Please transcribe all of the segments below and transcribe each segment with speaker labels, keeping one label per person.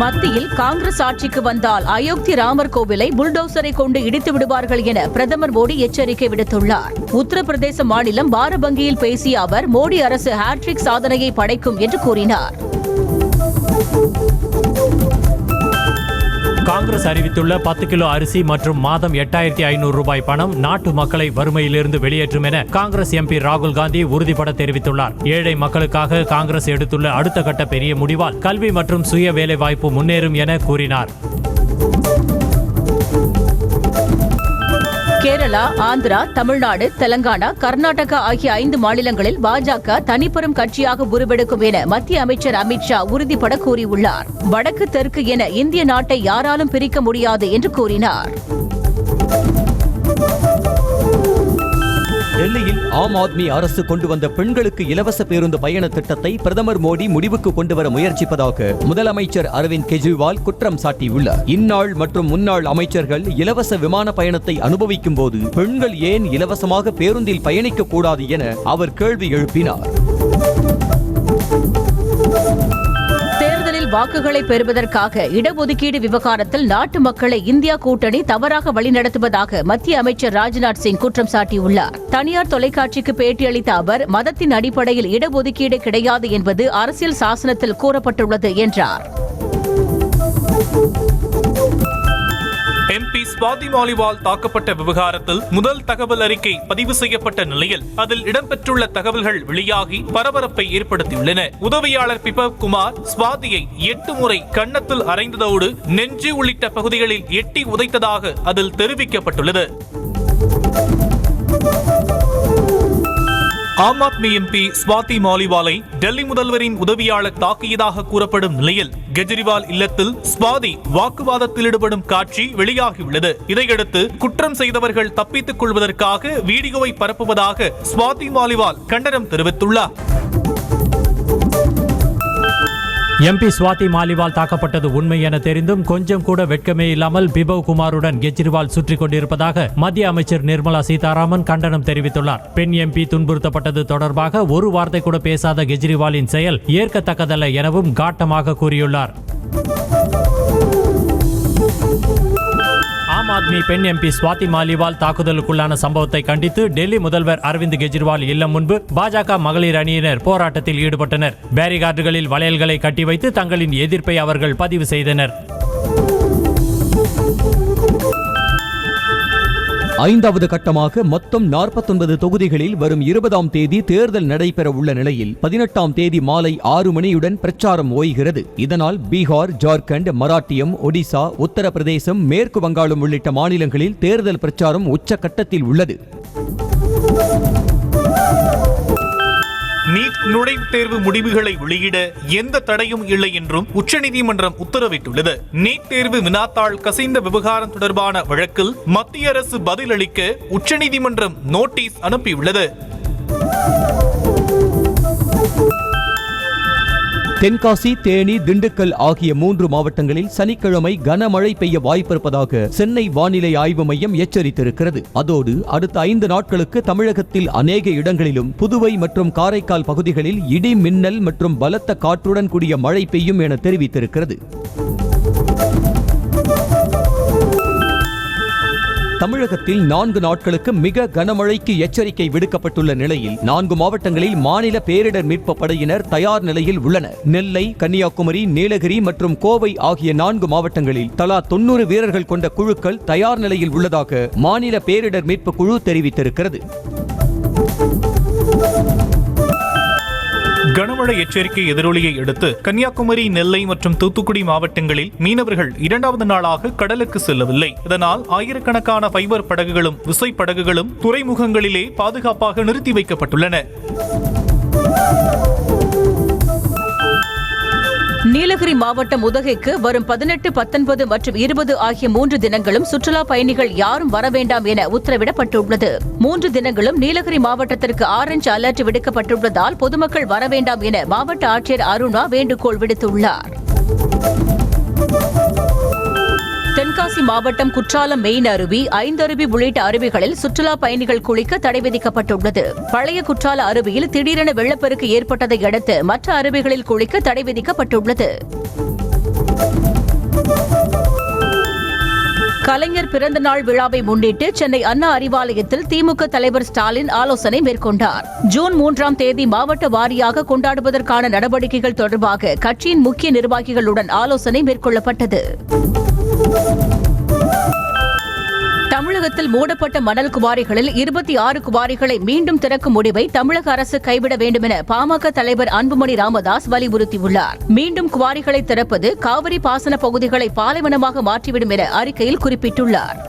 Speaker 1: மத்தியில் காங்கிரஸ் ஆட்சிக்கு வந்தால் அயோத்தி ராமர் கோவிலை புல்டோசரை கொண்டு இடித்து விடுவார்கள் என பிரதமர் மோடி எச்சரிக்கை விடுத்துள்ளார். உத்தரப்பிரதேச மாநிலம் பாரபங்கியில் பேசிய அவர், மோடி அரசு ஹாட்ரிக் சாதனையை படைக்கும் என்று கூறினார்.
Speaker 2: காங்கிரஸ் அறிவித்துள்ள 10 கிலோ அரிசி மற்றும் மாதம் 8500 ரூபாய் பணம் நாட்டு மக்களை வறுமையிலிருந்து வெளியேற்றும் என காங்கிரஸ் எம்பி ராகுல் காந்தி உறுதிபட தெரிவித்துள்ளார். ஏழை மக்களுக்காக காங்கிரஸ் எடுத்துள்ள அடுத்த கட்ட பெரிய முடிவால் கல்வி மற்றும் சுய வேலைவாய்ப்பு முன்னேறும் என கூறினார்.
Speaker 1: கேரளா, ஆந்திரா, தமிழ்நாடு, தெலங்கானா, கர்நாடகா ஆகிய 5 மாநிலங்களில் பாஜக தனிப்பெரும் கட்சியாக உருவெடுக்கும் என மத்திய அமைச்சர் அமித்ஷா உறுதிபட கூறியுள்ளார். வடக்கு தெற்கு என இந்திய நாட்டை யாராலும் பிரிக்க முடியாது என்று கூறினார்.
Speaker 3: டெல்லியில் ஆம் ஆத்மி அரசு கொண்டு வந்த பெண்களுக்கு இலவச பேருந்து பயண திட்டத்தை பிரதமர் மோடி முடிவுக்கு கொண்டுவர முயற்சிப்பதாக முதலமைச்சர் அரவிந்த் கெஜ்ரிவால் குற்றம் சாட்டியுள்ளார். இந்நாள் மற்றும் முன்னாள் அமைச்சர்கள் இலவச விமான பயணத்தை அனுபவிக்கும் போது பெண்கள் ஏன் இலவசமாக பேருந்தில் பயணிக்க கூடாது என அவர் கேள்வி எழுப்பினார்.
Speaker 1: வாக்குகளை பெறுவதற்காக இடஒதுக்கீடு விவகாரத்தில் நாட்டு மக்களை இந்தியா கூட்டணி தவறாக வழிநடத்துவதாக மத்திய அமைச்சர் ராஜ்நாத் சிங் குற்றம் சாட்டியுள்ளார். தனியார் தொலைக்காட்சிக்கு பேட்டியளித்த அவர், மதத்தின் அடிப்படையில் இடஒதுக்கீடு கிடையாது என்பது அரசியல் சாசனத்தில் கூறப்பட்டுள்ளது என்றார்.
Speaker 4: MP ஸ்வாதி மாலிவால் தாக்கப்பட்ட விவகாரத்தில் முதல் தகவல் அறிக்கை பதிவு செய்யப்பட்ட நிலையில் அதில் இடம்பெற்றுள்ள தகவல்கள் வெளியாகி பரபரப்பை ஏற்படுத்தியுள்ளன. உதவியாளர் பிபவ் குமார் ஸ்வாதியை 8 முறை கன்னத்தில் அறைந்ததோடு நெஞ்சு உள்ளிட்ட பகுதிகளில் எட்டி உதைத்ததாக அதில் தெரிவிக்கப்பட்டுள்ளது. ஆம் ஆத்மி MP ஸ்வாதி மாலிவாலை டெல்லி முதல்வரின் உதவியாளர் தாக்கியதாக கூறப்படும் நிலையில் கெஜ்ரிவால் இல்லத்தில் ஸ்வாதி வாக்குவாதத்தில் ஈடுபடும் காட்சி வெளியாகியுள்ளது. இதையடுத்து குற்றம் செய்தவர்கள் தப்பித்துக் கொள்வதற்காக வீடியோவை பரப்புவதாக ஸ்வாதி மாலிவால் கண்டனம் தெரிவித்துள்ளார்.
Speaker 2: MP ஸ்வாதி மாலிவால் தாக்கப்பட்டது உண்மை என தெரிந்தும் கொஞ்சம் கூட வெட்கமே இல்லாமல் பிபவ் குமாருடன் கெஜ்ரிவால் சுற்றிக் கொண்டிருப்பதாக மத்திய அமைச்சர் நிர்மலா சீதாராமன் கண்டனம் தெரிவித்துள்ளார். பெண் MP துன்புறுத்தப்பட்டது தொடர்பாக ஒரு வார்த்தை கூட பேசாத கெஜ்ரிவாலின் செயல் ஏற்கத்தக்கதல்ல எனவும் காட்டமாக கூறியுள்ளார். ஆம் ஆத்மி பெண் MP ஸ்வாதி மாலிவால் தாக்குதலுக்குள்ளான சம்பவத்தை கண்டித்து டெல்லி முதல்வர் அரவிந்த் கெஜ்ரிவால் இல்லம் முன்பு பாஜக மகளிர் அணியினர் போராட்டத்தில் ஈடுபட்டனர். பேரிகார்டுகளில் வளையல்களை கட்டி வைத்து தங்களின் எதிர்ப்பை அவர்கள் பதிவு செய்தனர்.
Speaker 3: 5வது கட்டமாக மொத்தம் 49 தொகுதிகளில் வரும் 20ஆம் தேதி தேர்தல் நடைபெற உள்ள நிலையில் 18ஆம் தேதி மாலை 6 மணியுடன் பிரச்சாரம் ஓய்கிறது. இதனால் பீகார், ஜார்க்கண்ட், மராட்டியம், ஒடிசா, உத்தரப்பிரதேசம், மேற்கு வங்காளம் உள்ளிட்ட மாநிலங்களில் தேர்தல் பிரச்சாரம் உச்சகட்டத்தில் உள்ளது.
Speaker 4: நீட் நுழைவுத் தேர்வு முடிவுகளை வெளியிட எந்த தடையும் இல்லை என்றும் உச்சநீதிமன்றம் உத்தரவிட்டுள்ளது. நீட் தேர்வு வினாத்தாள் கசிந்த விவகாரம் தொடர்பான வழக்கில் மத்திய அரசு பதிலளிக்க உச்சநீதிமன்றம் நோட்டீஸ் அனுப்பியுள்ளது.
Speaker 3: தென்காசி, தேனி, திண்டுக்கல் ஆகிய 3 மாவட்டங்களில் சனிக்கிழமை கனமழை பெய்ய வாய்ப்பிருப்பதாக சென்னை வானிலை ஆய்வு மையம் எச்சரித்திருக்கிறது. அதோடு அடுத்த 5 நாட்களுக்கு தமிழகத்தில் அநேக இடங்களிலும் புதுவை மற்றும் காரைக்கால் பகுதிகளில் இடி, மின்னல் மற்றும் பலத்த காற்றுடன் கூடிய மழை பெய்யும் என தெரிவித்திருக்கிறது. தமிழகத்தில் 4 நாட்களுக்கு மிக கனமழைக்கு எச்சரிக்கை விடுக்கப்பட்டுள்ள நிலையில் 4 மாவட்டங்களில் மாநில பேரிடர் மீட்பு படையினர் தயார் நிலையில் உள்ளனர். நெல்லை, கன்னியாகுமரி, நீலகிரி மற்றும் கோவை ஆகிய 4 மாவட்டங்களில் தலா 90 வீரர்கள் கொண்ட குழுக்கள் தயார் நிலையில் உள்ளதாக மாநில பேரிடர் மீட்பு குழு தெரிவித்திருக்கிறது.
Speaker 4: கனமழை எச்சரிக்கை எதிரொலியை அடுத்து கன்னியாகுமரி, நெல்லை மற்றும் தூத்துக்குடி மாவட்டங்களில் மீனவர்கள் 2வது நாளாக கடலுக்கு செல்லவில்லை. இதனால் ஆயிரக்கணக்கான ஃபைபர் படகுகளும் விசைப்படகுகளும் துறைமுகங்களிலே பாதுகாப்பாக நிறுத்தி வைக்கப்பட்டுள்ளன.
Speaker 1: நீலகிரி மாவட்டம் உதகைக்கு வரும் 18, 19 மற்றும் 20 ஆகிய 3 தினங்களும் சுற்றுலா பயணிகள் யாரும் வர வேண்டாம் என உத்தரவிடப்பட்டுள்ளது. 3 தினங்களும் நீலகிரி மாவட்டத்திற்கு ஆரஞ்சு அலர்ட் விடுக்கப்பட்டுள்ளதால் பொதுமக்கள் வர வேண்டாம் என மாவட்ட ஆட்சியர் அருணா வேண்டுகோள் விடுத்துள்ளார். தென்காசி மாவட்டம் குற்றாலம் மெயின் அருவி, ஐந்தருவி உள்ளிட்ட அருவிகளில் சுற்றுலா பயணிகள் குளிக்க தடை விதிக்கப்பட்டுள்ளது. பழைய குற்றால அருவியில் திடீரென வெள்ளப்பெருக்கு ஏற்பட்டதை அடுத்து மற்ற அருவிகளில் குளிக்க தடை விதிக்கப்பட்டுள்ளது. கலைஞர் பிறந்த நாள் விழாவை முன்னிட்டு சென்னை அண்ணா அறிவாலயத்தில் திமுக தலைவர் ஸ்டாலின் ஆலோசனை மேற்கொண்டார். ஜூன் 3ஆம் தேதி மாவட்ட வாரியாக கொண்டாடுவதற்கான நடவடிக்கைகள் தொடர்பாக கட்சியின் முக்கிய நிர்வாகிகளுடன் ஆலோசனை மேற்கொள்ளப்பட்டது. தமிழகத்தில் மூடப்பட்ட மணல் குவாரிகளில் 26 குவாரிகளை மீண்டும் திறக்கும் முடிவை தமிழக அரசு கைவிட வேண்டும் என பாமக தலைவர் அன்புமணி ராமதாஸ் வலியுறுத்தியுள்ளார். மீண்டும் குவாரிகளை திறப்பது காவிரி பாசன பகுதிகளை பாலைவனமாக மாற்றிவிடும் என அறிக்கையில் குறிப்பிட்டுள்ளார்.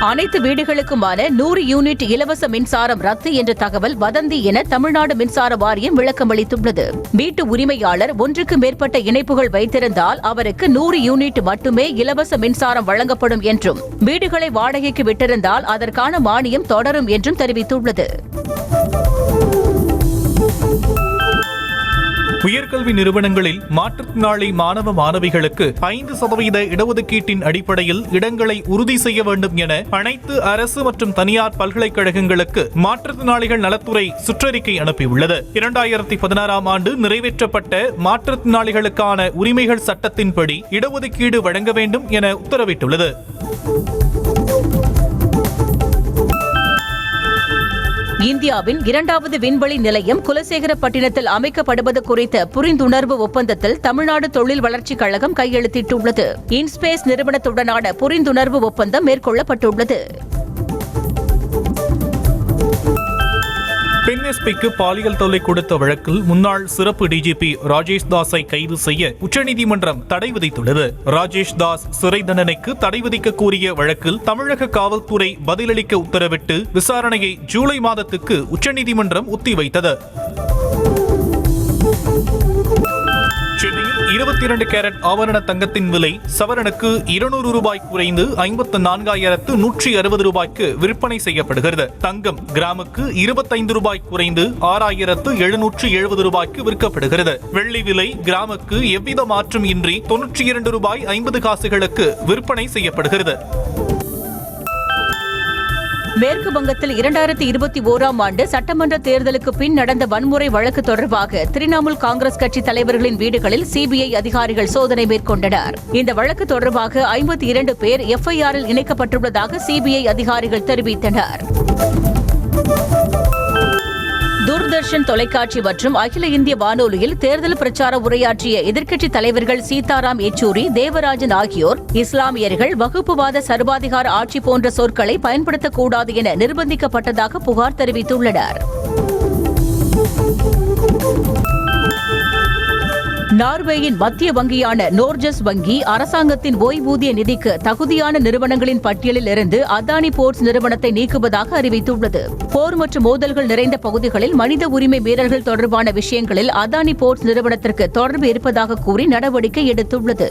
Speaker 1: அனைத்து வீடுகளுக்குமான 100 யூனிட் இலவச மின்சாரம் ரத்து என்ற தகவல் வதந்தி என தமிழ்நாடு மின்சார வாரியம் விளக்கமளித்துள்ளது. வீட்டு உரிமையாளர் ஒன்றுக்கு மேற்பட்ட இணைப்புகள் வைத்திருந்தால் அவருக்கு 100 யூனிட் மட்டுமே இலவச மின்சாரம் வழங்கப்படும் என்றும், வீடுகளை வாடகைக்கு விட்டிருந்தால் அதற்கான மானியம் தொடரும் என்றும் தெரிவித்துள்ளது.
Speaker 4: உயர்கல்வி நிறுவனங்களில் மாற்றுத்திறனாளி மாணவ மாணவிகளுக்கு 5% இடஒதுக்கீட்டின் அடிப்படையில் இடங்களை உறுதி செய்ய வேண்டும் என அனைத்து அரசு மற்றும் தனியார் பல்கலைக்கழகங்களுக்கு மாற்றுத்திறனாளிகள் நலத்துறை சுற்றறிக்கை அனுப்பியுள்ளது. 2016ஆம் ஆண்டு நிறைவேற்றப்பட்ட மாற்றுத்திறனாளிகளுக்கான உரிமைகள் சட்டத்தின்படி இடஒதுக்கீடு வழங்க வேண்டும் என உத்தரவிட்டுள்ளது.
Speaker 1: இந்தியாவின் 2வது விண்வெளி நிலையம் குலசேகரப்பட்டினத்தில் அமைக்கப்படுவது குறித்த புரிந்துணர்வு ஒப்பந்தத்தில் தமிழ்நாடு தொழில் வளர்ச்சிக் கழகம் கையெழுத்திட்டுள்ளது. இன்ஸ்பேஸ் நிறுவனத்துடனான புரிந்துணர்வு ஒப்பந்தம் மேற்கொள்ளப்பட்டுள்ளது.
Speaker 4: பெண் எஸ்பிக்கு பாலியல் தொல்லை கொடுத்த வழக்கில் முன்னாள் சிறப்பு டிஜிபி ராஜேஷ் தாஸை கைது செய்ய உச்சநீதிமன்றம் தடை விதித்துள்ளது. ராஜேஷ் தாஸ் சிறை தண்டனைக்கு தடை விதிக்க கோரிய வழக்கில் தமிழக காவல்துறை பதிலளிக்க உத்தரவிட்டு விசாரணையை ஜூலை மாதத்துக்கு உச்சநீதிமன்றம் ஒத்திவைத்தது. சென்னையில் 22 கேரட் ஆபரண தங்கத்தின் விலை சவரனுக்கு 200 ரூபாய் குறைந்து 54,160 ரூபாய்க்கு விற்பனை செய்யப்படுகிறது. தங்கம் கிராமுக்கு 25 ரூபாய் குறைந்து 6,770 ரூபாய்க்கு விற்கப்படுகிறது. வெள்ளி விலை கிராமுக்கு எவ்வித மாற்றம் இன்றி 92 ரூபாய் 50 காசுகளுக்கு விற்பனை செய்யப்படுகிறது.
Speaker 1: மேற்கு வங்கத்தில் 2021ஆம் ஆண்டு சட்டமன்ற தேர்தலுக்கு பின் நடந்த வன்முறை வழக்கு தொடர்பாக திரிணாமுல் காங்கிரஸ் கட்சி தலைவர்களின் வீடுகளில் சிபிஐ அதிகாரிகள் சோதனை மேற்கொண்டனர். இந்த வழக்கு தொடர்பாக 52 பேர் எஃப்ஐஆரில் இணைக்கப்பட்டுள்ளதாக சிபிஐ அதிகாரிகள் தெரிவித்தனர். தூர்தர்ஷன் தொலைக்காட்சி மற்றும் அகில இந்திய வானொலியில் தேர்தல் பிரச்சார உரையாற்றிய எதிர்க்கட்சித் தலைவர்கள் சீதாராம் யெச்சூரி, தேவராஜன் ஆகியோர் இஸ்லாமியர்கள் வகுப்புவாத சர்வாதிகார ஆட்சி போன்ற சொற்களை பயன்படுத்தக்கூடாது என நிர்பந்திக்கப்பட்டதாக புகார் தெரிவித்துள்ளனர். நார்வேயின் மத்திய வங்கியான நோர்ஜஸ் வங்கி அரசாங்கத்தின் ஓய்வூதிய நிதிக்கு தகுதியான நிறுவனங்களின் பட்டியலில் இருந்து அதானி போர்ட்ஸ் நிறுவனத்தை நீக்குவதாக அறிவித்துள்ளது. போர் மற்றும் மோதல்கள் நிறைந்த பகுதிகளில் மனித உரிமை மீறல்கள் தொடர்பான விஷயங்களில் அதானி போர்ட்ஸ் நிறுவனத்திற்கு தொடர்பு இருப்பதாக கூறி நடவடிக்கை எடுத்துள்ளது.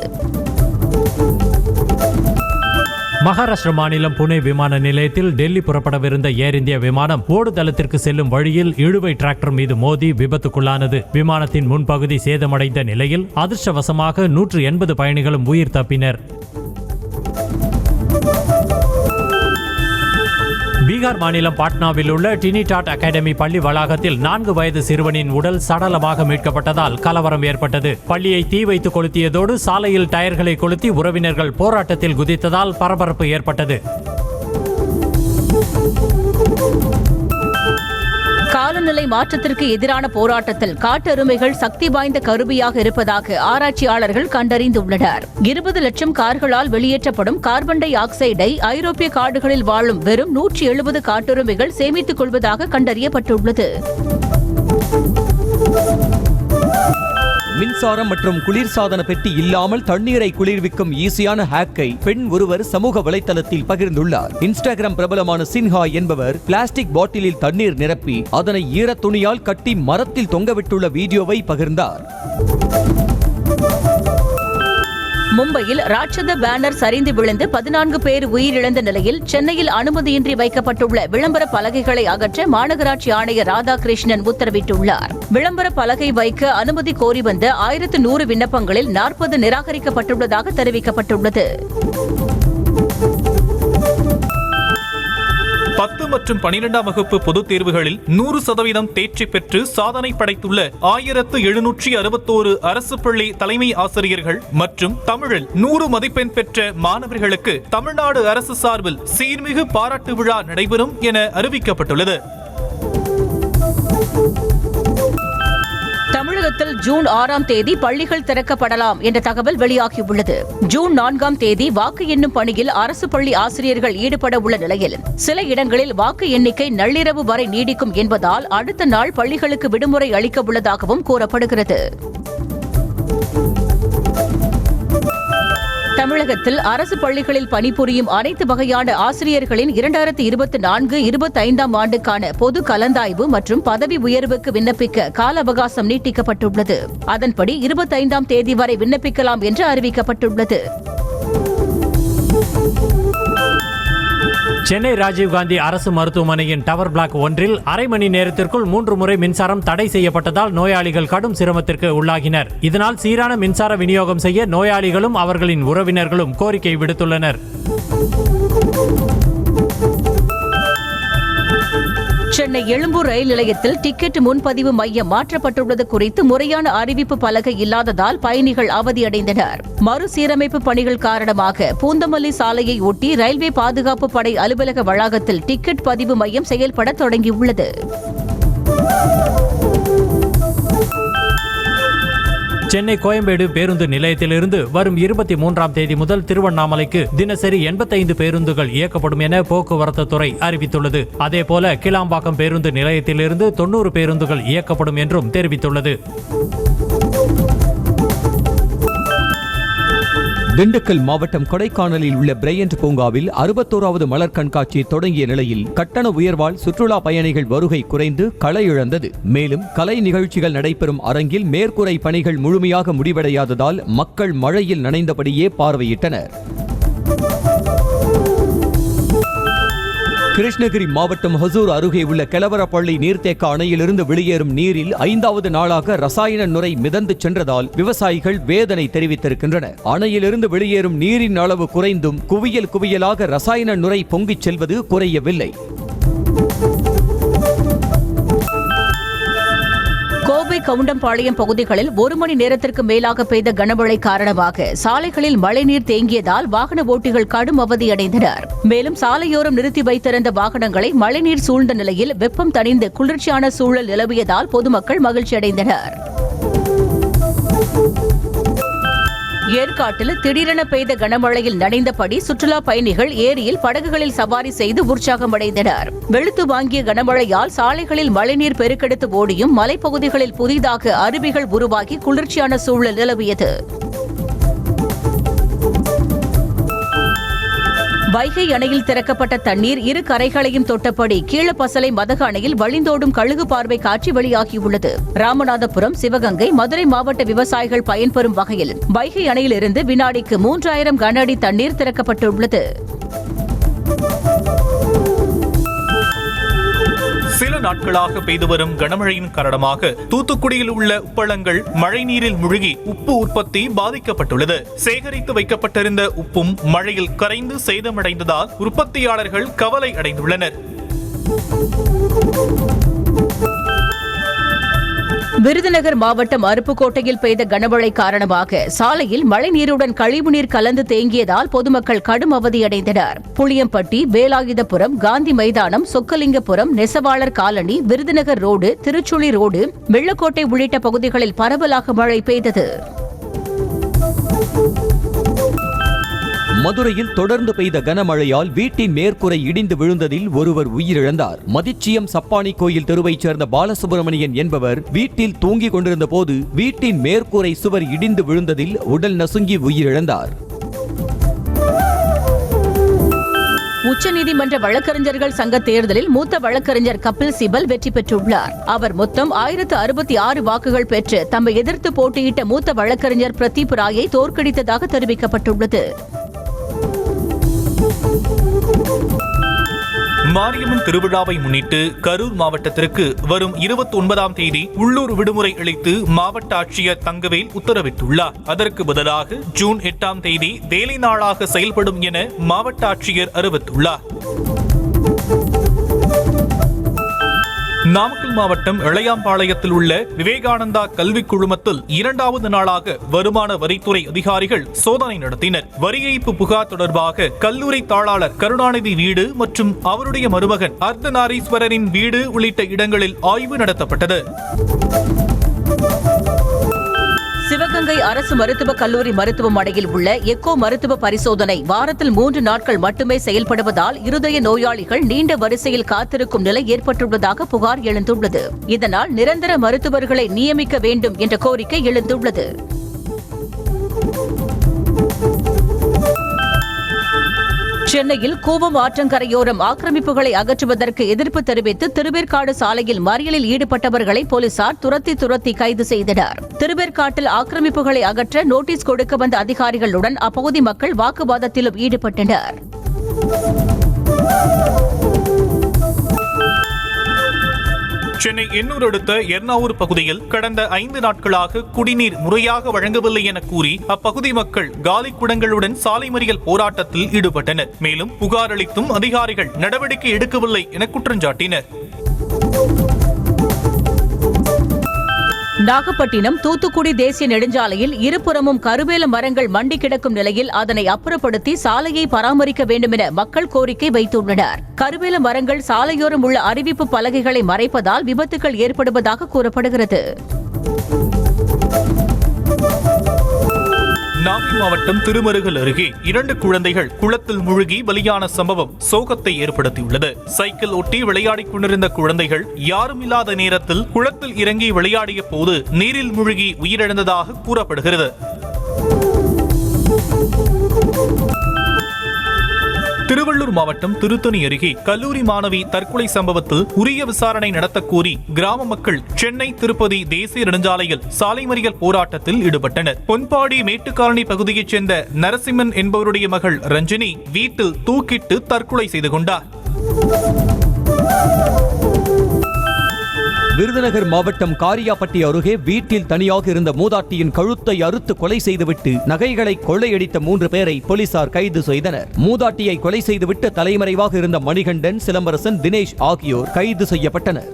Speaker 2: மகாராஷ்டிர மாநிலம் புனே விமான நிலையத்தில் டெல்லி புறப்படவிருந்த ஏர் இந்தியா விமானம் ஓடுதளத்திற்கு செல்லும் வழியில் இழுவை டிராக்டர் மீது மோதி விபத்துக்குள்ளானது. விமானத்தின் முன்பகுதி சேதமடைந்த நிலையில் அதிர்ஷ்டவசமாக 180 பயணிகளும் உயிர் தப்பினர். பீகார் மாநிலம் பாட்னாவில் உள்ள டினிடாட் அகாடமி பள்ளி வளாகத்தில் 4 வயது சிறுவனின் உடல் சடலமாக மீட்கப்பட்டதால் கலவரம் ஏற்பட்டது. பள்ளியை தீ வைத்து கொளுத்தியதோடு சாலையில் டயர்களை கொளுத்தி உறவினர்கள் போராட்டத்தில் குதித்ததால் பரபரப்பு ஏற்பட்டது.
Speaker 1: காலநிலை மாற்றத்திற்கு எதிரான போராட்டத்தில் காட்டெருமைகள் சக்தி வாய்ந்த கருவியாக இருப்பதாக ஆராய்ச்சியாளர்கள் கண்டறிந்துள்ளனர். 20 லட்சம் கார்களால் வெளியேற்றப்படும் கார்பன் டை ஆக்சைடை ஐரோப்பிய காடுகளில் வாழும் வெறும் 170 காட்டெருமைகள் சேமித்துக் கொள்வதாக கண்டறியப்பட்டுள்ளது.
Speaker 3: மின்சாரம் மற்றும் குளிர்சாதன பெட்டி இல்லாமல் தண்ணீரை குளிர்விக்கும் ஈஸியான ஹேக்கை பெண் ஒருவர் சமூக வலைதளத்தில் பகிர்ந்துள்ளார். இன்ஸ்டாகிராம் பிரபலமான சின்ஹா என்பவர் பிளாஸ்டிக் பாட்டிலில் தண்ணீர் நிரப்பி அதனை ஈரத் துணியால் கட்டி மரத்தில் தொங்கவிட்டுள்ள வீடியோவை பகிர்ந்தார்.
Speaker 1: மும்பையில் ராட்சத பேனர் சரிந்து விழுந்து 14 பேர் உயிரிழந்த நிலையில் சென்னையில் அனுமதியின்றி வைக்கப்பட்டுள்ள விளம்பர பலகைகளை அகற்ற மாநகராட்சி ஆணையர் ராதாகிருஷ்ணன் உத்தரவிட்டுள்ளார். விளம்பர பலகை வைக்க அனுமதி கோரி வந்த 1100 விண்ணப்பங்களில் 40 நிராகரிக்கப்பட்டுள்ளதாக தெரிவிக்கப்பட்டுள்ளது.
Speaker 4: 10 மற்றும் 12ஆம் வகுப்பு பொதுத் தேர்வுகளில் 100% தேர்ச்சி பெற்று சாதனை படைத்துள்ள 1761 அரசு பள்ளி தலைமை ஆசிரியர்கள் மற்றும் தமிழில் 100 மதிப்பெண் பெற்ற மாணவர்களுக்கு தமிழ்நாடு அரசு சார்பில் சீர்மிகு பாராட்டு விழா நடைபெறும் என அறிவிக்கப்பட்டுள்ளது.
Speaker 1: தமிழகத்தில் ஜூன் 6ஆம் தேதி பள்ளிகள் திறக்கப்படலாம் என்ற தகவல் வெளியாகியுள்ளது. ஜூன் 4ஆம் தேதி வாக்கு எண்ணும் பணியில் அரசு பள்ளி ஆசிரியர்கள் ஈடுபட உள்ள நிலையில் சில இடங்களில் வாக்கு எண்ணிக்கை நள்ளிரவு வரை நீடிக்கும் என்பதால் அடுத்த நாள் பள்ளிகளுக்கு விடுமுறை அளிக்க உள்ளதாகவும் கூறப்படுகிறது. தமிழகத்தில் அரசு பள்ளிகளில் பணிபுரியும் அனைத்து வகையான ஆசிரியர்களின் 2024-25ஆம் ஆண்டுக்கான பொது கலந்தாய்வு மற்றும் பதவி உயர்வுக்கு விண்ணப்பிக்க கால அவகாசம் நீட்டிக்கப்பட்டுள்ளது. அதன்படி 25ஆம் தேதி வரை விண்ணப்பிக்கலாம் என்று அறிவிக்கப்பட்டுள்ளது.
Speaker 2: சென்னை ராஜீவ்காந்தி அரசு மருத்துவமனையின் டவர் பிளாக் ஒன்றில் அரை மணி நேரத்திற்குள் 3 முறை மின்சாரம் தடை செய்யப்பட்டதால் நோயாளிகள் கடும் சிரமத்திற்கு உள்ளாகினர். இதனால் சீரான மின்சார விநியோகம் செய்ய நோயாளிகளும் அவர்களின் உறவினர்களும் கோரிக்கை விடுத்துள்ளனர்.
Speaker 1: சென்னை எழும்பூர் ரயில் நிலையத்தில் டிக்கெட் முன்பதிவு மையம் மாற்றப்பட்டுள்ளது குறித்து முறையான அறிவிப்பு பலகை இல்லாததால் பயணிகள் அவதியடைந்தனர். மறுசீரமைப்பு பணிகள் காரணமாக பூந்தமல்லி சாலையை ஒட்டி ரயில்வே பாதுகாப்பு படை அலுவலக வளாகத்தில் டிக்கெட் பதிவு மையம் செயல்பட தொடங்கியுள்ளது.
Speaker 2: சென்னை கோயம்பேடு பேருந்து நிலையத்திலிருந்து வரும் 23ஆம் தேதி முதல் திருவண்ணாமலைக்கு தினசரி 85 பேருந்துகள் இயக்கப்படும் என போக்குவரத்து துறை அறிவித்துள்ளது. அதேபோல கிளாம்பாக்கம் பேருந்து நிலையத்திலிருந்து 90 பேருந்துகள் இயக்கப்படும் என்றும் தெரிவித்துள்ளது.
Speaker 3: திண்டுக்கல் மாவட்டம் கொடைக்கானலில் உள்ள பிரையண்ட் பூங்காவில் 61வது மலர் கண்காட்சி தொடங்கிய நிலையில் கட்டண உயர்வால் சுற்றுலா பயணிகள் வருகை குறைந்து களை இழந்தது. மேலும் கலை நிகழ்ச்சிகள் நடைபெறும் அரங்கில் மேற்கூரை பணிகள் முழுமையாக முடிவடையாததால் மக்கள் மழையில் நனைந்தபடியே பார்வையிட்டனர். கிருஷ்ணகிரி மாவட்டம் ஹசூர் அருகே உள்ள கெலவரப்பள்ளி நீர்த்தேக்க அணையிலிருந்து வெளியேறும் நீரில் 5வது நாளாக ரசாயன நுரை மிதந்து சென்றதால் விவசாயிகள் வேதனை தெரிவித்திருக்கின்றனர். அணையிலிருந்து வெளியேறும் நீரின் அளவு குறைந்தும் குவியல் குவியலாக ரசாயன நுரை பொங்கிச் செல்வது குறையவில்லை.
Speaker 1: கோவை கவுண்டம்பாளையம் பகுதிகளில் 1 மணி நேரத்திற்கு மேலாக பெய்த கனமழை காரணமாக சாலைகளில் மழைநீர் தேங்கியதால் வாகன ஓட்டிகள் கடும் அவதியடைந்தனர். மேலும் சாலையோரம் நிறுத்தி வைத்திருந்த வாகனங்களை மழைநீர் சூழ்ந்த நிலையில் வெப்பம் தணிந்து குளிர்ச்சியான சூழல் நிலவியதால் பொதுமக்கள் மகிழ்ச்சியடைந்தனர். ஏற்காட்டில் திடீரென பெய்த கனமழையில் நனைந்தபடி சுற்றுலா பயணிகள் ஏரியில் படகுகளில் சவாரி செய்து உற்சாகமடைந்தனர். வெளுத்து வாங்கிய கனமழையால் சாலைகளில் மழைநீர் பெருக்கெடுத்து ஓடியும் மலைப்பகுதிகளில் புதிதாக அருவிகள் உருவாகி குளிர்ச்சியான சூழல் நிலவியது. வைகை அணையில் திறக்கப்பட்ட தண்ணீர் இரு கரைகளையும் தொட்டபடி கீழப்பசலை மதகு அணையில் வழிந்தோடும் கழுகு பார்வை காட்சி வெளியாகியுள்ளது. ராமநாதபுரம், சிவகங்கை, மதுரை மாவட்ட விவசாயிகள் பயன்பெறும் வகையில் வைகை அணையிலிருந்து வினாடிக்கு 3000 கன அடி தண்ணீர் திறக்கப்பட்டுள்ளது.
Speaker 4: சில நாட்களாக பெய்து வரும் கனமழையின் காரணமாக தூத்துக்குடியில் உள்ள உப்பளங்கள் மழைநீரில் முழுகி உப்பு உற்பத்தி பாதிக்கப்பட்டுள்ளது. சேகரித்து வைக்கப்பட்டிருந்த உப்பும் மழையில் கரைந்து சேதமடைந்ததால் உற்பத்தியாளர்கள் கவலை அடைந்துள்ளனர்.
Speaker 1: விருதுநகர் மாவட்டம் அருப்புக்கோட்டையில் பெய்த கனமழை காரணமாக சாலையில் மழைநீருடன் கழிவுநீர் கலந்து தேங்கியதால் பொதுமக்கள் கடும் அவதியடைந்தனர். புளியம்பட்டி, வேலாயுதபுரம், காந்தி மைதானம், சொக்கலிங்கபுரம், நெசவாளர் colony, Virudhunagar road, Tiruchuli road, Vellakottai உள்ளிட்ட பகுதிகளில் பரவலாக மழை பெய்தது.
Speaker 3: மதுரையில் தொடர்ந்து பெய்த கனமழையால் வீட்டின் மேற்கூரை இடிந்து விழுந்ததில் ஒருவர் உயிரிழந்தார். மதிச்சியம் சப்பானி கோயில் தெருவைச் சேர்ந்த பாலசுப்ரமணியன் என்பவர் வீட்டில் தூங்கிக் கொண்டிருந்த போது வீட்டின் மேற்கூரை சுவர் இடிந்து விழுந்ததில் உடல் நசுங்கி உயிரிழந்தார்.
Speaker 1: உச்சநீதிமன்ற வழக்கறிஞர்கள் சங்க தேர்தலில் மூத்த வழக்கறிஞர் கபில் சிபல் வெற்றி பெற்றுள்ளார். அவர் மொத்தம் 1066 வாக்குகள் பெற்று தம்மை எதிர்த்து போட்டியிட்ட மூத்த வழக்கறிஞர் பிரதீப் ராயை தோற்கடித்ததாக தெரிவிக்கப்பட்டுள்ளது.
Speaker 4: மாரியம்மன் திருவிழாவை முன்னிட்டு கரூர் மாவட்டத்திற்கு வரும் 29ஆம் தேதி உள்ளூர் விடுமுறை அளித்து மாவட்ட ஆட்சியர் தங்கவேல் உத்தரவிட்டுள்ளார். அதற்கு பதிலாக ஜூன் 8ஆம் தேதி வேலை நாளாக செயல்படும் என மாவட்ட ஆட்சியர் அறிவித்துள்ளார். நாமக்கல் மாவட்டம் இளையாம்பாளையத்தில் உள்ள விவேகானந்தா கல்வி குழுமத்தில் 2வது நாளாக வருமான வரித்துறை அதிகாரிகள் சோதனை நடத்தினர். வரி ஏய்ப்பு புகார் தொடர்பாக கல்லூரி தாளாளர் கருணாநிதி வீடு மற்றும் அவருடைய மருமகன் அர்த்தநாரீஸ்வரரின் வீடு உள்ளிட்ட இடங்களில் ஆய்வு நடத்தப்பட்டது.
Speaker 1: சிவகங்கை அரசு மருத்துவக் கல்லூரி மருத்துவமனையில் உள்ள எக்கோ மருத்துவ பரிசோதனை வாரத்தில் 3 நாட்கள் மட்டுமே செயல்படுவதால் இருதய நோயாளிகள் நீண்ட வரிசையில் காத்திருக்கும் நிலை ஏற்பட்டுள்ளதாக புகார் எழுந்துள்ளது. இதனால் நிரந்தர மருத்துவர்களை நியமிக்க வேண்டும் என்ற கோரிக்கை எழுந்துள்ளது. சென்னையில் கூவம் ஆற்றங்கரையோரம் ஆக்கிரமிப்புகளை அகற்றுவதற்கு எதிர்ப்பு தெரிவித்து திருவேற்காடு சாலையில் மறியலில் ஈடுபட்டவர்களை போலீசார் துரத்தி கைது செய்தனர். திருவேற்காட்டில் ஆக்கிரமிப்புகளை அகற்ற நோட்டீஸ் கொடுக்க வந்த அதிகாரிகளுடன் அப்பகுதி மக்கள் வாக்குவாதத்திலும் ஈடுபட்டனர்.
Speaker 4: சென்னை எண்ணூர் அடுத்த எர்ணாவூர் பகுதியில் கடந்த 5 நாட்களாக குடிநீர் முறையாக வழங்கவில்லை என கூறி அப்பகுதி மக்கள் காலி குடங்களுடன் சாலை மறியல் போராட்டத்தில் ஈடுபட்டனர். மேலும் புகார் அளித்தும் அதிகாரிகள் நடவடிக்கை எடுக்கவில்லை என குற்றஞ்சாட்டினர்.
Speaker 1: நாகப்பட்டினம் தூத்துக்குடி தேசிய நெடுஞ்சாலையில் இருபுறமும் கருவேல மரங்கள் மண்டி கிடக்கும் நிலையில் அதனை அப்புறப்படுத்தி சாலையை பராமரிக்க வேண்டும் என மக்கள் கோரிக்கை வைத்துள்ளனர். கருவேல மரங்கள் சாலையோரம் உள்ள அறிவிப்பு பலகைகளை மறைப்பதால் விபத்துகள் ஏற்படுவதாக கூறப்படுகிறது.
Speaker 4: நாகை மாவட்டம் திருமருகல் அருகே 2 குழந்தைகள் குளத்தில் மூழ்கி பலியான சம்பவம் சோகத்தை ஏற்படுத்தியுள்ளது. சைக்கிள் ஒட்டி விளையாடிக் கொண்டிருந்த குழந்தைகள் யாரும் இல்லாத நேரத்தில் குளத்தில் இறங்கி விளையாடிய போது நீரில் மூழ்கி உயிரிழந்ததாக கூறப்படுகிறது. திருவள்ளூர் மாவட்டம் திருத்தணி அருகே கல்லூரி மாணவி தற்கொலை சம்பவத்தில் உரிய விசாரணை நடத்தக் கோரி கிராம மக்கள் சென்னை திருப்பதி தேசிய நெடுஞ்சாலையில் சாலை மறியல் போராட்டத்தில் ஈடுபட்டனர். பொன்பாடி மேட்டுக்காலனி பகுதியைச் சேர்ந்த நரசிம்மன் என்பவருடைய மகள் ரஞ்சினி வீட்டில் தூக்கிட்டு தற்கொலை செய்து கொண்டார்.
Speaker 3: விருதுநகர் மாவட்டம் காரியாபட்டி அருகே வீட்டில் தனியாக இருந்த மூதாட்டியின் கழுத்தை அறுத்து கொலை செய்துவிட்டு நகைகளை கொள்ளையடித்த 3 பேரை போலீசார் கைது செய்தனர். மூதாட்டியை கொலை செய்துவிட்டு தலைமறைவாக இருந்த மணிகண்டன், சிலம்பரசன், தினேஷ் ஆகியோர் கைது செய்யப்பட்டனர்.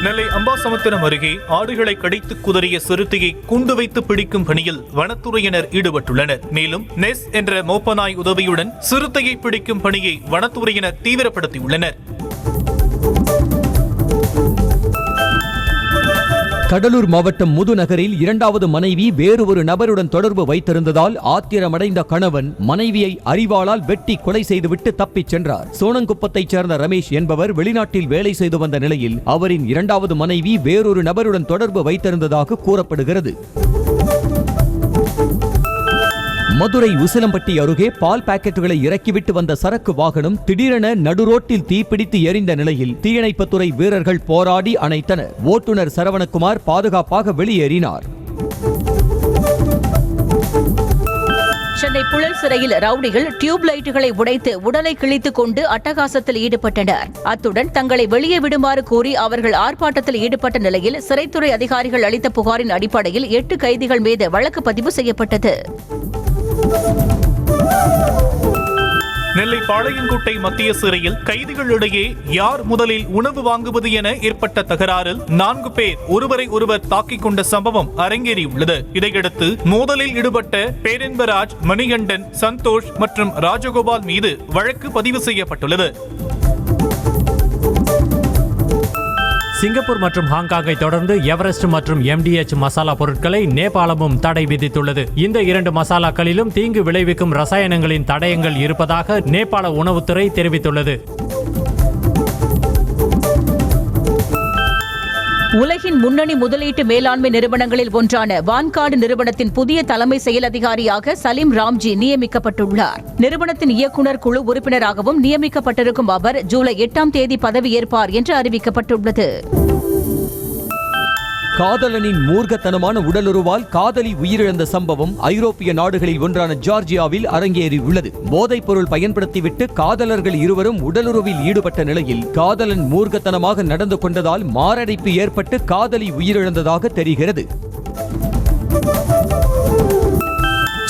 Speaker 4: நெல்லை அம்பாசமுத்திரம் அருகே ஆடுகளை கடித்து குதறிய சிறுத்தையை கூண்டு வைத்து பிடிக்கும் பணியில் வனத்துறையினர் ஈடுபட்டுள்ளனர். மேலும் நெஸ் என்ற மோப்பநாய் உதவியுடன் சிறுத்தையை பிடிக்கும் பணியை வனத்துறையினர் தீவிரப்படுத்தியுள்ளனர்.
Speaker 3: கடலூர் மாவட்டம் முதுநகரில் 2வது மனைவி வேறு ஒரு நபருடன் தொடர்பு வைத்திருந்ததால் ஆத்திரமடைந்த கணவன் மனைவியை அரிவாளால் வெட்டி கொலை செய்துவிட்டு தப்பிச் சென்றார். சோனங்குப்பத்தைச் சேர்ந்த ரமேஷ் என்பவர் வெளிநாட்டில் வேலை செய்து வந்த நிலையில் அவரின் 2வது மனைவி வேறொரு நபருடன் தொடர்பு வைத்திருந்ததாக கூறப்படுகிறது. மதுரை உசிலம்பட்டி அருகே பால் பாக்கெட்டுகளை இறக்கிவிட்டு வந்த சரக்கு வாகனம் திடீரென நடுரோட்டில் தீப்பிடித்து எரிந்த நிலையில் தீயணைப்புத்துறை வீரர்கள் போராடி அணைத்தனர். ஓட்டுநர் சரவணகுமார் பாதுகாப்பாக வெளியேறினார்.
Speaker 1: சென்னை புழல் சிறையில் ரவுடிகள் டியூப் லைட்டுகளை உடைத்து உடலை கிழித்துக் கொண்டு அட்டகாசத்தில் ஈடுபட்டனர். அத்துடன் தங்களை வெளியே விடுமாறு கூறி அவர்கள் ஆர்ப்பாட்டத்தில் ஈடுபட்ட நிலையில் சிறைத்துறை அதிகாரிகள் அளித்த புகாரின் அடிப்படையில் 8 கைதிகள் மீது வழக்கு பதிவு செய்யப்பட்டது.
Speaker 4: நெல்லை பாளையங்கோட்டை மத்திய சிறையில் கைதிகளிடையே யார் முதலில் உணவு வாங்குவது என ஏற்பட்ட தகராறில் 4 பேர் ஒருவரை ஒருவர் தாக்கிக் கொண்ட சம்பவம் அரங்கேறியுள்ளது. இதையடுத்து மோதலில் ஈடுபட்ட பேரென்பராஜ், மணிகண்டன், சந்தோஷ் மற்றும் ராஜகோபால் மீது வழக்கு பதிவு செய்யப்பட்டுள்ளது.
Speaker 2: சிங்கப்பூர் மற்றும் ஹாங்காங்கை தொடர்ந்து எவரெஸ்ட் மற்றும் MDH மசாலா பொருட்களை நேபாளமும் தடை விதித்துள்ளது. இந்த 2 மசாலாக்களிலும் தீங்கு விளைவிக்கும் ரசாயனங்களின் தடயங்கள் இருப்பதாக நேபாள உணவுத்துறை தெரிவித்துள்ளது.
Speaker 1: உலகின் முன்னணி முதலீட்டு மேலாண்மை நிறுவனங்களில் ஒன்றான வான்கார்டு நிறுவனத்தின் புதிய தலைமை செயல் அதிகாரியாக சலீம் ராம்ஜி நியமிக்கப்பட்டுள்ளார். நிறுவனத்தின் இயக்குநர் குழு உறுப்பினராகவும் நியமிக்கப்பட்டிருக்கும் அவர் ஜூலை 8ஆம் தேதி பதவியேற்பார் என்று அறிவிக்கப்பட்டுள்ளது.
Speaker 3: காதலனின் மூர்க்கத்தனமான உடலுறவால் காதலி உயிரிழந்த சம்பவம் ஐரோப்பிய நாடுகளில் ஒன்றான ஜார்ஜியாவில் அரங்கேறியுள்ளது. போதைப் பொருள் பயன்படுத்திவிட்டு காதலர்கள் இருவரும் உடலுறவில் ஈடுபட்ட நிலையில் காதலன் மூர்க்கத்தனமாக நடந்து கொண்டதால் மாரடைப்பு ஏற்பட்டு காதலி உயிரிழந்ததாக தெரிகிறது.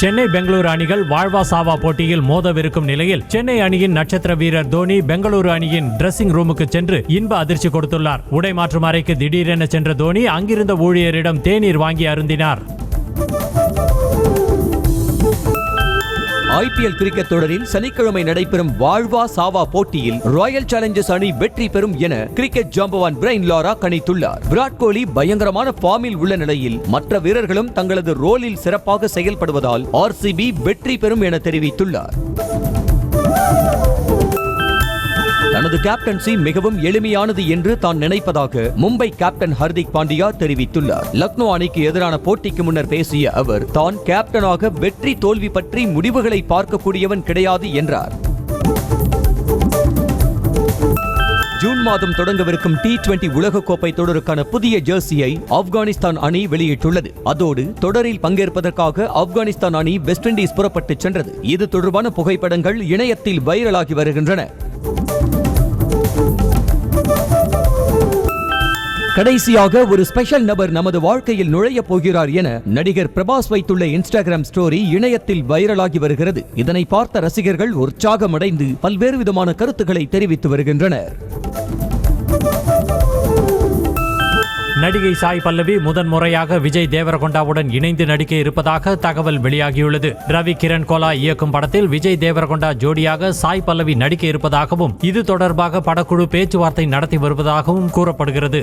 Speaker 2: சென்னை பெங்களூரு அணிகள் வாழ்வா சாவா போட்டியில் மோதவிருக்கும் நிலையில் சென்னை அணியின் நட்சத்திர வீரர் தோனி பெங்களூரு அணியின் டிரெஸ்ஸிங் ரூமுக்கு சென்று இன்ப அதிர்ச்சி கொடுத்துள்ளார். உடை மாற்றும் அறைக்கு திடீரென சென்ற தோனி அங்கிருந்த ஊழியரிடம் தேநீர் வாங்கி அருந்தினார்.
Speaker 3: IPL கிரிக்கெட் தொடரில் சனிக்கிழமை நடைபெறும் வாழ்வா சாவா போட்டியில் ராயல் சேலஞ்சர்ஸ் அணி வெற்றி பெறும் என கிரிக்கெட் ஜாம்பவான் பிரைன் லாரா கணித்துள்ளார். விராட் கோலி பயங்கரமான ஃபார்மில் உள்ள நிலையில் மற்ற வீரர்களும் தங்களது ரோலில் சிறப்பாக செயல்படுவதால் RCB வெற்றி பெறும் என தெரிவித்துள்ளார். தனது கேப்டன்சி மிகவும் எளிமையானது என்று தான் நினைப்பதாக மும்பை கேப்டன் ஹர்திக் பாண்டியா தெரிவித்துள்ளார். லக்னோ அணிக்கு எதிரான போட்டிக்கு முன்னர் பேசிய அவர் தான் கேப்டனாக வெற்றி தோல்வி பற்றி முடிவுகளை பார்க்கக்கூடியவன் கிடையாது என்றார். ஜூன் மாதம் தொடங்கவிருக்கும் T20 உலகக்கோப்பை தொடருக்கான புதிய ஜெர்சியை ஆப்கானிஸ்தான் அணி வெளியிட்டுள்ளது. அதோடு தொடரில் பங்கேற்பதற்காக ஆப்கானிஸ்தான் அணி வெஸ்ட் இண்டீஸ் புறப்பட்டு சென்றது. இது தொடர்பான புகைப்படங்கள் இணையத்தில் வைரலாகி வருகின்றன. கடைசியாக ஒரு ஸ்பெஷல் நபர் நமது வாழ்க்கையில் நுழைய போகிறார் என நடிகர் பிரபாஸ் வைத்துள்ள இன்ஸ்டாகிராம் ஸ்டோரி இணையத்தில் வைரலாகி வருகிறது. இதனை பார்த்த ரசிகர்கள் உற்சாகமடைந்து பல்வேறு விதமான கருத்துக்களை தெரிவித்து வருகின்றனர்.
Speaker 2: நடிகை சாய் பல்லவி முதன்முறையாக விஜய் தேவரகொண்டாவுடன் இணைந்து நடிக்க இருப்பதாக தகவல் வெளியாகியுள்ளது. ரவி கிரண் கோலா இயக்கும் படத்தில் விஜய் தேவரகொண்டா ஜோடியாக சாய் பல்லவி நடிக்க இருப்பதாகவும் இது தொடர்பாக படக்குழு பேச்சுவார்த்தை நடத்தி வருவதாகவும் கூறப்படுகிறது.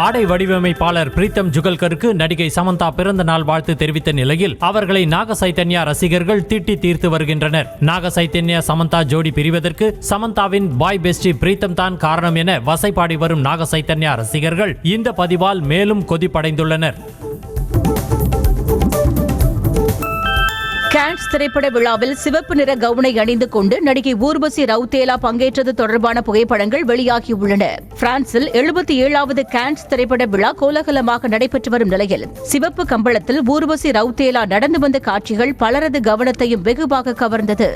Speaker 2: ஆடை வடிவமைப்பாளர் பிரீத்தம் ஜுகல்கருக்கு நடிகை சமந்தா பிறந்த நாள் வாழ்த்து தெரிவித்த நிலையில் அவர்களை நாக சைத்தன்யா ரசிகர்கள் திட்டி தீர்த்து வருகின்றனர். நாக சைத்தன்யா சமந்தா ஜோடி பிரிவதற்கு சமந்தாவின் பாய் பெஸ்டி பிரீத்தம் தான் காரணம் என வசைபாடி வரும் நாக சைத்தன்யா ரசிகர்கள் இந்த பதிவால் மேலும் கொதிப்படைந்துள்ளனர்.
Speaker 1: கான்ஸ் திரைப்பட விழாவில் சிவப்பு நிற கவுனை அணிந்து கொண்டு நடிகை ஊர்வசி ரவுத்தேலா பங்கேற்றது தொடர்பான புகைப்படங்கள் வெளியாகியுள்ளன. பிரான்சில் 77வது கான்ஸ் திரைப்பட விழா கோலாகலமாக நடைபெற்று வரும் நிலையில் சிவப்பு கம்பளத்தில் ஊர்வசி ரவுத்தேலா நடந்து வந்த காட்சிகள் பலரது கவனத்தையும் வெகுவாக கவர்ந்தது.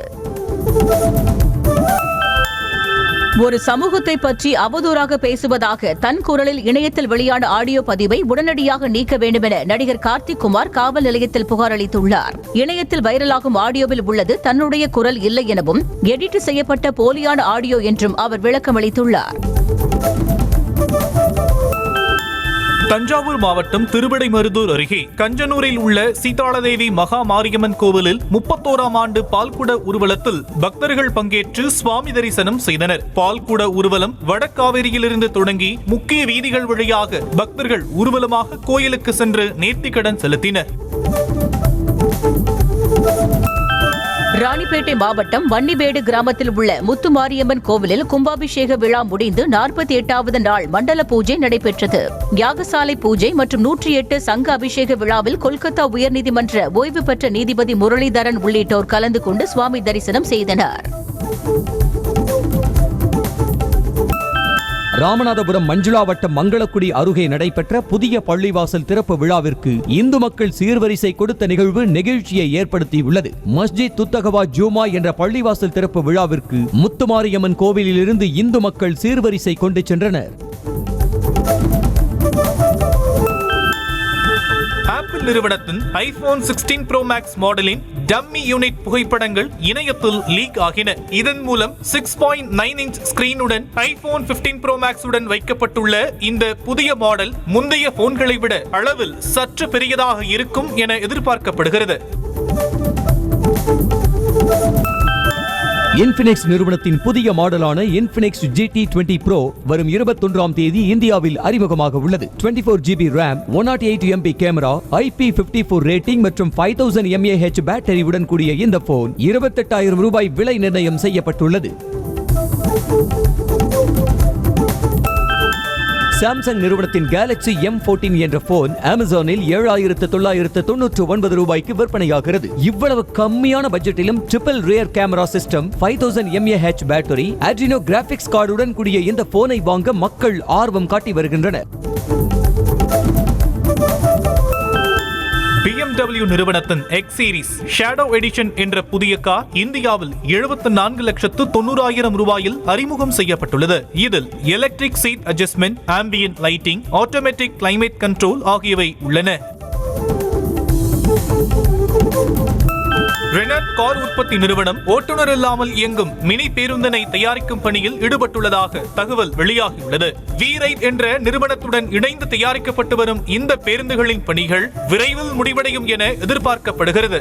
Speaker 1: ஒரு சமூகத்தை பற்றி அவதூறாக பேசுவதாக தன் குரலில் இணையத்தில் வெளியான ஆடியோ பதிவை உடனடியாக நீக்க வேண்டும் என நடிகர் கார்த்திக் குமார் காவல் நிலையத்தில் புகார் அளித்துள்ளார். இணையத்தில் வைரலாகும் ஆடியோவில் உள்ளது தன்னுடைய குரல் இல்லை எனவும் எடிட் செய்யப்பட்ட போலியான ஆடியோ என்றும் அவர் விளக்கமளித்துள்ளார்.
Speaker 4: தஞ்சாவூர் மாவட்டம் திருவிடைமருதூர் அருகே கஞ்சனூரில் உள்ள சீதாளதேவி மகா மாரியம்மன் கோவிலில் 31ஆம் ஆண்டு பால்குட ஊர்வலத்தில் பக்தர்கள் பங்கேற்று சுவாமி தரிசனம் செய்தனர். பால்குட ஊர்வலம் வடகாவேரியிலிருந்து தொடங்கி முக்கிய வீதிகள் வழியாக பக்தர்கள் ஊர்வலமாக கோயிலுக்கு சென்று நேர்த்திக்கடன் செலுத்தினர்.
Speaker 1: ராணிப்பேட்டை மாவட்டம் வன்னிபேடு கிராமத்தில் உள்ள முத்துமாரியம்மன் கோவிலில் கும்பாபிஷேக விழா முடிந்து 48வது நாள் மண்டல பூஜை நடைபெற்றது. யாகசாலை பூஜை மற்றும் 108 சங்க அபிஷேக விழாவில் கொல்கத்தா உயர்நீதிமன்ற ஓய்வு பெற்ற நீதிபதி முரளிதரன் உள்ளிட்டோர் கலந்து கொண்டு சுவாமி தரிசனம் செய்தனர்.
Speaker 3: ராமநாதபுரம் மஞ்சுளா வட்டம் மங்களக்குடி அருகே நடைபெற்ற புதிய பள்ளிவாசல் திறப்பு விழாவிற்கு இந்து மக்கள் சீர்வரிசை கொடுத்த நிகழ்வு நெகிழ்ச்சியை ஏற்படுத்தியுள்ளது. மஸ்ஜித் துத்தகவா ஜூமா என்ற பள்ளிவாசல் திறப்பு விழாவிற்கு முத்துமாரியம்மன் கோவிலிலிருந்து இந்து மக்கள் சீர்வரிசை கொண்டு சென்றனர்.
Speaker 4: ஆப்பிள் நிறுவனத்தின் iPhone 16 Pro Max மாடலின் டம்மி யூனிட் புகைப்படங்கள் இணையத்தில் லீக் ஆகின. இதன் மூலம் 6.9 இன்ச் ஸ்கிரீனுடன் iPhone 15 Pro Max உடன் வைக்கப்பட்டுள்ள இந்த புதிய மாடல் முந்தைய போன்களை விட அளவில் சற்று பெரியதாக இருக்கும் என எதிர்பார்க்கப்படுகிறது.
Speaker 3: இன்ஃபினிக்ஸ் நிறுவனத்தின் புதிய மாடலான இன்ஃபினிக்ஸ் GT20 Pro வரும் 21ஆம் தேதி இந்தியாவில் அறிமுகமாக உள்ளது. 24GB RAM, 108MP camera, IP54 rating மற்றும் 5000 mAh பேட்டரியுடன் கூடிய இந்த போன் 28,000 ரூபாய் விலை நிர்ணயம் செய்யப்பட்டுள்ளது. சாம்சங் நிறுவனத்தின் Galaxy M14 என்ற போன் அமேசானில் 7,999 ரூபாய்க்கு விற்பனையாகிறது. இவ்வளவு கம்மியான பட்ஜெட்டிலும் triple rear camera system, 5000 mAh battery, Adreno graphics கார்டுடன் கூடிய இந்த போனை வாங்க மக்கள் ஆர்வம் காட்டி வருகின்றனர்.
Speaker 4: BMW நிறுவனத்தின் X சீரிஸ் ஷேடோ எடிஷன் என்ற புதிய கார் இந்தியாவில் 74,90,000 ரூபாயில் அறிமுகம் செய்யப்பட்டுள்ளது. இதில் electric seat adjustment, ambient lighting, automatic climate control ஆகியவை உள்ளன. ரெனால்ட் கார் உற்பத்தி நிறுவனம் ஓட்டுநர் இல்லாமல் இயங்கும் மினி பேருந்தினை தயாரிக்கும் பணியில் ஈடுபட்டுள்ளதாக தகவல் வெளியாகியுள்ளது. V-Ride என்ற நிறுவனத்துடன் இணைந்து தயாரிக்கப்பட்டு வரும் இந்த பேருந்துகளின் பணிகள் விரைவில் முடிவடையும் என எதிர்பார்க்கப்படுகிறது.